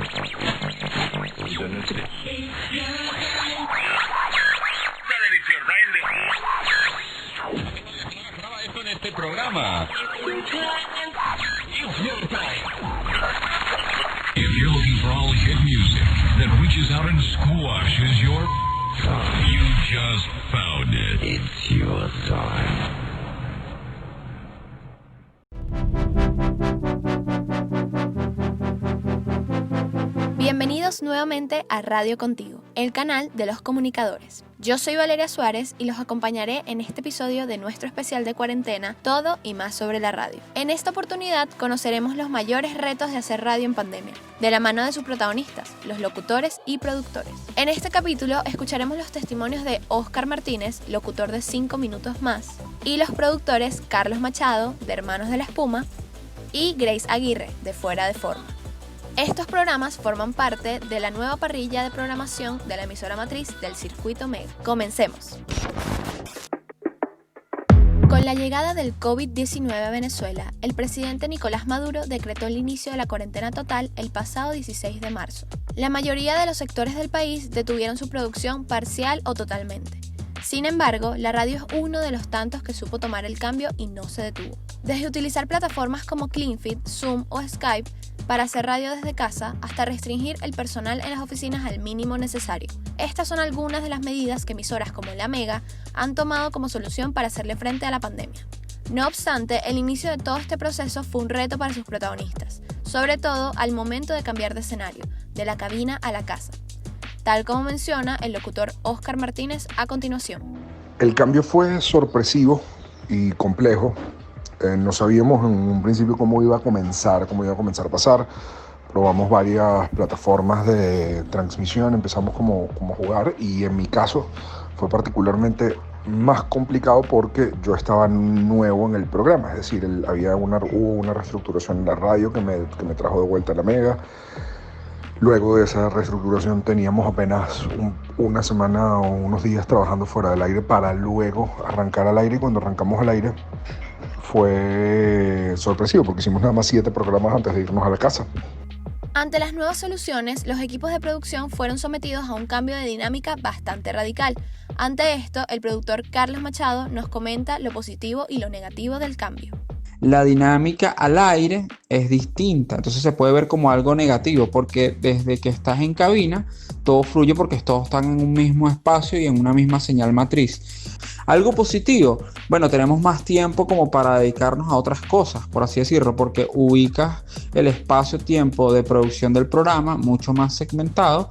Esto en este programa. If you're looking for all hit music that reaches out and squashes your... You just found it. It's your time. Bienvenidos nuevamente a Radio Contigo, el canal de los comunicadores. Yo soy Valeria Suárez y los acompañaré en este episodio de nuestro especial de cuarentena, todo y más sobre la radio. En esta oportunidad conoceremos los mayores retos de hacer radio en pandemia, de la mano de sus protagonistas, los locutores y productores. En este capítulo escucharemos los testimonios de Óscar Martínez, locutor de 5 minutos más, y los productores Carlos Machado, de Hermanos de la Espuma, y Grace Aguirre, de Fuera de Forma. Estos programas forman parte de la nueva parrilla de programación de la emisora matriz del Circuito Mega. Comencemos. Con la llegada del COVID-19 a Venezuela, el presidente Nicolás Maduro decretó el inicio de la cuarentena total el pasado 16 de marzo. La mayoría de los sectores del país detuvieron su producción parcial o totalmente. Sin embargo, la radio es uno de los tantos que supo tomar el cambio y no se detuvo. Desde utilizar plataformas como CleanFit, Zoom o Skype para hacer radio desde casa, hasta restringir el personal en las oficinas al mínimo necesario. Estas son algunas de las medidas que emisoras como La Mega han tomado como solución para hacerle frente a la pandemia. No obstante, el inicio de todo este proceso fue un reto para sus protagonistas, sobre todo al momento de cambiar de escenario, de la cabina a la casa, tal como menciona el locutor Óscar Martínez a continuación. El cambio fue sorpresivo y complejo. No sabíamos en un principio cómo iba a comenzar a pasar. Probamos varias plataformas de transmisión, empezamos como a jugar, y en mi caso fue particularmente más complicado porque yo estaba nuevo en el programa, es decir, hubo una reestructuración en la radio que me trajo de vuelta a La Mega. Luego de esa reestructuración teníamos apenas una semana o unos días trabajando fuera del aire para luego arrancar al aire, y cuando arrancamos al aire fue sorpresivo porque hicimos nada más 7 programas antes de irnos a la casa. Ante las nuevas soluciones, los equipos de producción fueron sometidos a un cambio de dinámica bastante radical. Ante esto, el productor Carlos Machado nos comenta lo positivo y lo negativo del cambio. La dinámica al aire es distinta, entonces se puede ver como algo negativo porque desde que estás en cabina todo fluye porque todos están en un mismo espacio y en una misma señal matriz. Algo positivo, bueno, tenemos más tiempo como para dedicarnos a otras cosas, por así decirlo, porque ubicas el espacio-tiempo de producción del programa mucho más segmentado.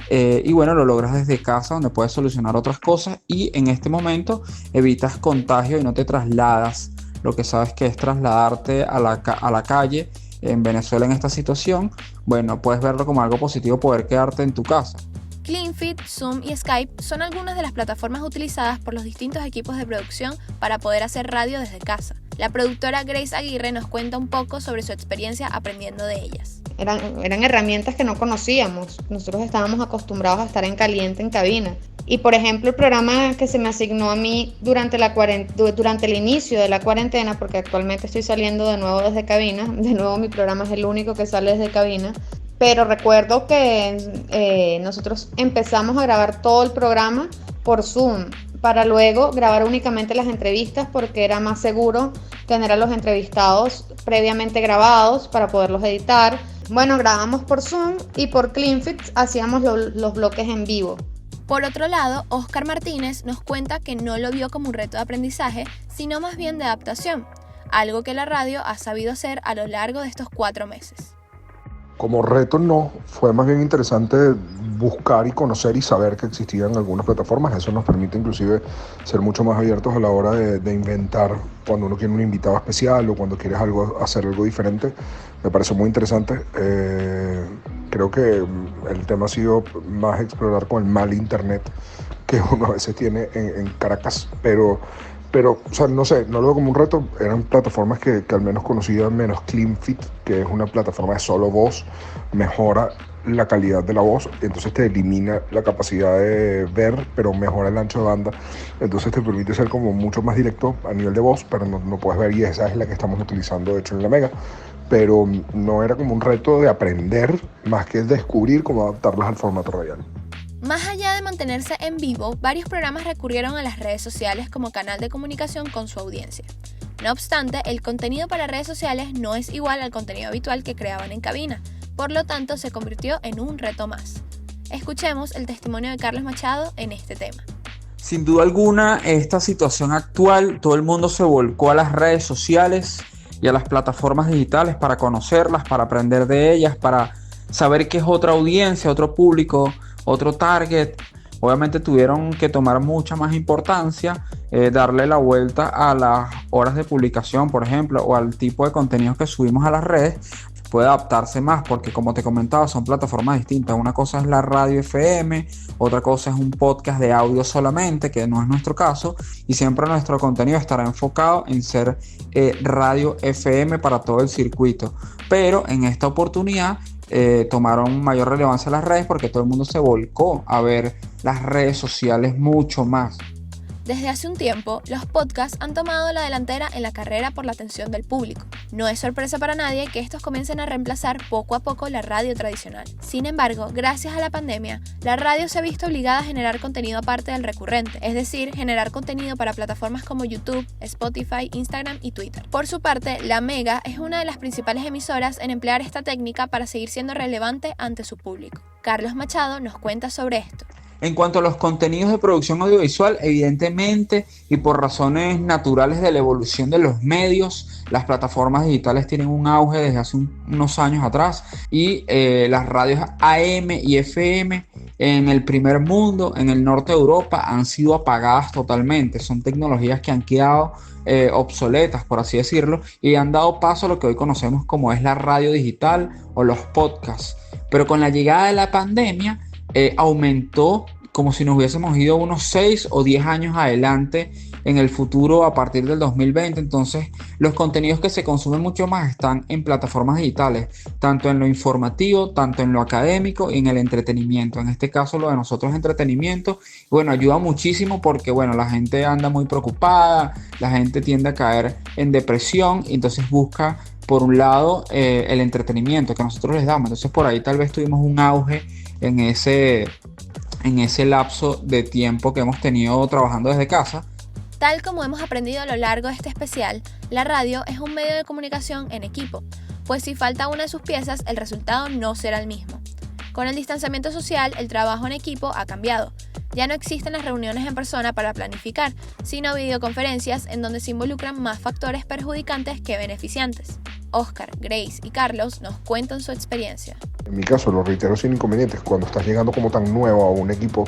Y bueno, lo logras desde casa, donde puedes solucionar otras cosas, y en este momento evitas contagio y no te trasladas. Lo que sabes que es trasladarte a la calle en Venezuela en esta situación, bueno, puedes verlo como algo positivo, poder quedarte en tu casa. CleanFit, Zoom y Skype son algunas de las plataformas utilizadas por los distintos equipos de producción para poder hacer radio desde casa. La productora Grace Aguirre nos cuenta un poco sobre su experiencia aprendiendo de ellas. Eran herramientas que no conocíamos. Nosotros estábamos acostumbrados a estar en caliente en cabina. Y por ejemplo, el programa que se me asignó a mí durante el inicio de la cuarentena, porque actualmente estoy saliendo de nuevo desde cabina, de nuevo mi programa es el único que sale desde cabina, pero recuerdo que nosotros empezamos a grabar todo el programa por Zoom, para luego grabar únicamente las entrevistas porque era más seguro tener a los entrevistados previamente grabados para poderlos editar. Bueno, grabamos por Zoom y por CleanFit hacíamos los bloques en vivo. Por otro lado, Óscar Martínez nos cuenta que no lo vio como un reto de aprendizaje, sino más bien de adaptación, algo que la radio ha sabido hacer a lo largo de estos 4 meses. Como reto no, fue más bien interesante buscar y conocer y saber que existían algunas plataformas. Eso nos permite inclusive ser mucho más abiertos a la hora de inventar cuando uno quiere un invitado especial o cuando quieres hacer algo diferente. Me pareció muy interesante. Creo que el tema ha sido más explorar con el mal internet que uno a veces tiene en Caracas, pero o sea, no sé, no lo veo como un reto. Eran plataformas que al menos conocía, menos CleanFit, que es una plataforma de solo voz, mejora la calidad de la voz, entonces te elimina la capacidad de ver, pero mejora el ancho de banda, entonces te permite ser como mucho más directo a nivel de voz, pero no puedes ver, y esa es la que estamos utilizando de hecho en La Mega. pero no era como un reto de aprender, más que descubrir cómo adaptarlas al formato radial. Más allá de mantenerse en vivo, varios programas recurrieron a las redes sociales como canal de comunicación con su audiencia. No obstante, el contenido para redes sociales no es igual al contenido habitual que creaban en cabina, por lo tanto se convirtió en un reto más. Escuchemos el testimonio de Carlos Machado en este tema. Sin duda alguna, esta situación actual, todo el mundo se volcó a las redes sociales y a las plataformas digitales para conocerlas, para aprender de ellas, para saber qué es otra audiencia, otro público, otro target. Obviamente tuvieron que tomar mucha más importancia, darle la vuelta a las horas de publicación, por ejemplo, o al tipo de contenidos que subimos a las redes. Puede adaptarse más porque, como te comentaba, son plataformas distintas. Una cosa es la radio FM, otra cosa es un podcast de audio solamente, que no es nuestro caso, y siempre nuestro contenido estará enfocado en ser radio FM para todo el circuito. Pero en esta oportunidad tomaron mayor relevancia las redes porque todo el mundo se volcó a ver las redes sociales mucho más. Desde hace un tiempo, los podcasts han tomado la delantera en la carrera por la atención del público. No es sorpresa para nadie que estos comiencen a reemplazar poco a poco la radio tradicional. Sin embargo, gracias a la pandemia, la radio se ha visto obligada a generar contenido aparte del recurrente, es decir, generar contenido para plataformas como YouTube, Spotify, Instagram y Twitter. Por su parte, La Mega es una de las principales emisoras en emplear esta técnica para seguir siendo relevante ante su público. Carlos Machado nos cuenta sobre esto. En cuanto a los contenidos de producción audiovisual, evidentemente y por razones naturales de la evolución de los medios, las plataformas digitales tienen un auge desde hace unos años atrás y las radios AM y FM en el primer mundo, en el norte de Europa, han sido apagadas totalmente. Son tecnologías que han quedado obsoletas, por así decirlo, y han dado paso a lo que hoy conocemos como es la radio digital o los podcasts. Pero con la llegada de la pandemia, aumentó como si nos hubiésemos ido unos 6 o 10 años adelante en el futuro a partir del 2020. Entonces los contenidos que se consumen mucho más están en plataformas digitales, tanto en lo informativo, tanto en lo académico y en el entretenimiento. En este caso lo de nosotros es entretenimiento. Bueno, ayuda muchísimo porque bueno, la gente anda muy preocupada, la gente tiende a caer en depresión y entonces busca por un lado el entretenimiento que nosotros les damos. Entonces por ahí tal vez tuvimos un auge en ese lapso de tiempo que hemos tenido trabajando desde casa. Tal como hemos aprendido a lo largo de este especial, la radio es un medio de comunicación en equipo, pues si falta una de sus piezas, el resultado no será el mismo. Con el distanciamiento social, el trabajo en equipo ha cambiado. Ya no existen las reuniones en persona para planificar, sino videoconferencias en donde se involucran más factores perjudicantes que beneficiantes. Oscar, Grace y Carlos nos cuentan su experiencia. En mi caso, lo reitero sin inconvenientes, cuando estás llegando como tan nuevo a un equipo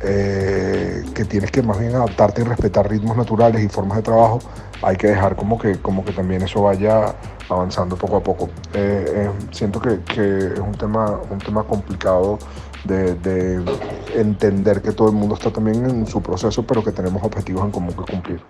que tienes que más bien adaptarte y respetar ritmos naturales y formas de trabajo, hay que dejar como que también eso vaya avanzando poco a poco. Siento que es un tema complicado de entender que todo el mundo está también en su proceso, pero que tenemos objetivos en común que cumplir.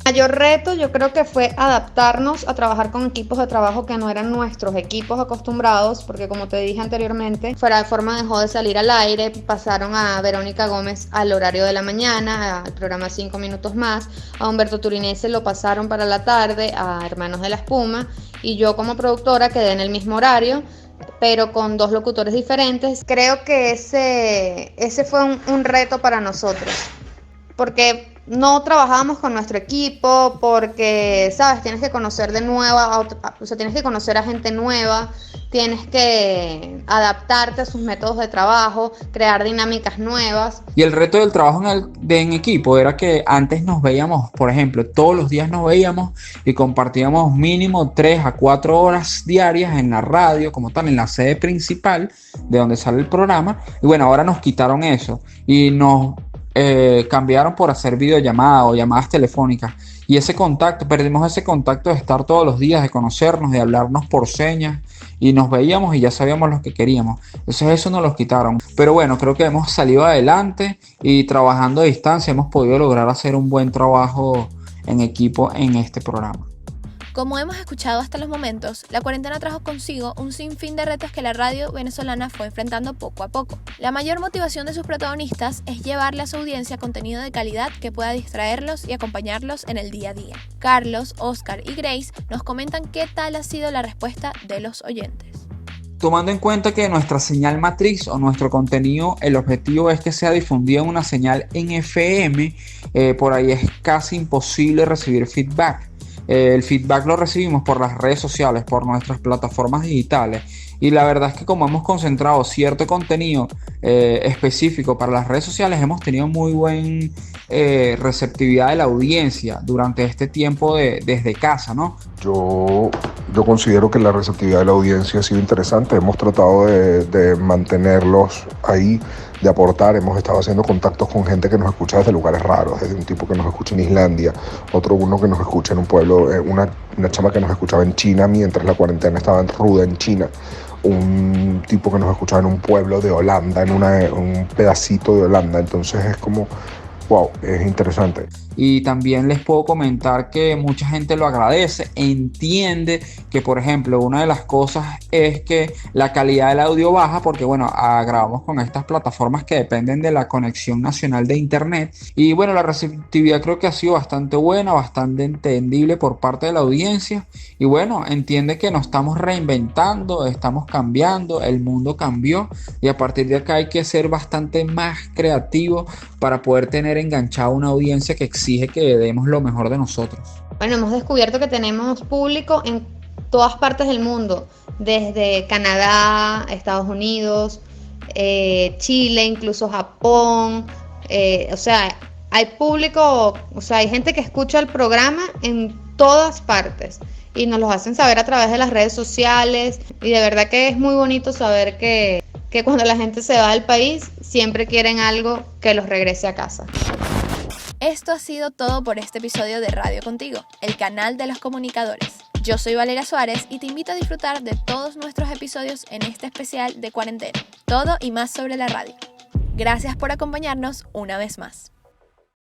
El mayor reto yo creo que fue adaptarnos a trabajar con equipos de trabajo que no eran nuestros equipos acostumbrados, porque como te dije anteriormente, Fuera de Forma dejó de salir al aire, pasaron a Verónica Gómez al horario de la mañana, al programa 5 minutos más, a Humberto Turinese lo pasaron para la tarde, a Hermanos de la Espuma, y yo como productora quedé en el mismo horario, pero con 2 locutores diferentes. Creo que ese fue un reto para nosotros, porque no trabajábamos con nuestro equipo, porque, sabes, tienes que conocer de nueva, tienes que conocer a gente nueva, tienes que adaptarte a sus métodos de trabajo, crear dinámicas nuevas. Y el reto del trabajo en equipo era que antes nos veíamos, por ejemplo, todos los días nos veíamos y compartíamos mínimo 3 a 4 horas diarias en la radio, como tal, en la sede principal de donde sale el programa. Y bueno, ahora nos quitaron eso y nos cambiaron por hacer videollamadas o llamadas telefónicas, y perdimos ese contacto de estar todos los días, de conocernos, de hablarnos por señas, y nos veíamos y ya sabíamos lo que queríamos. Entonces eso nos lo quitaron, pero bueno, creo que hemos salido adelante y trabajando a distancia hemos podido lograr hacer un buen trabajo en equipo en este programa. Como hemos escuchado hasta los momentos, la cuarentena trajo consigo un sinfín de retos que la radio venezolana fue enfrentando poco a poco. La mayor motivación de sus protagonistas es llevarle a su audiencia contenido de calidad que pueda distraerlos y acompañarlos en el día a día. Carlos, Oscar y Grace nos comentan qué tal ha sido la respuesta de los oyentes. Tomando en cuenta que nuestra señal matriz o nuestro contenido, el objetivo es que sea difundido en una señal en FM, por ahí es casi imposible recibir feedback. El feedback lo recibimos por las redes sociales, por nuestras plataformas digitales, y la verdad es que como hemos concentrado cierto contenido específico para las redes sociales, hemos tenido muy buena receptividad de la audiencia durante este tiempo desde casa, ¿no? Yo considero que la receptividad de la audiencia ha sido interesante. Hemos tratado de mantenerlos ahí, de aportar. Hemos estado haciendo contactos con gente que nos escucha desde lugares raros, desde un tipo que nos escucha en Islandia, uno que nos escucha en un pueblo, una chama que nos escuchaba en China mientras la cuarentena estaba ruda en China, un tipo que nos escuchaba en un pueblo de Holanda, en un pedacito de Holanda. Entonces es como, wow, es interesante. Y también les puedo comentar que mucha gente lo agradece, entiende que, por ejemplo, una de las cosas es que la calidad del audio baja porque, bueno, grabamos con estas plataformas que dependen de la conexión nacional de internet. Y bueno, la receptividad creo que ha sido bastante buena, bastante entendible por parte de la audiencia. Y bueno, entiende que nos estamos reinventando, estamos cambiando, el mundo cambió y a partir de acá hay que ser bastante más creativo para poder tener enganchada una audiencia que exige que demos lo mejor de nosotros. Bueno, hemos descubierto que tenemos público en todas partes del mundo, desde Canadá, Estados Unidos, Chile, incluso Japón. O sea, hay público, o sea, hay gente que escucha el programa en todas partes y nos lo hacen saber a través de las redes sociales, y de verdad que es muy bonito saber que cuando la gente se va del país siempre quieren algo que los regrese a casa. Esto ha sido todo por este episodio de Radio Contigo, el canal de los comunicadores. Yo soy Valeria Suárez y te invito a disfrutar de todos nuestros episodios en este especial de cuarentena. Todo y más sobre la radio. Gracias por acompañarnos una vez más.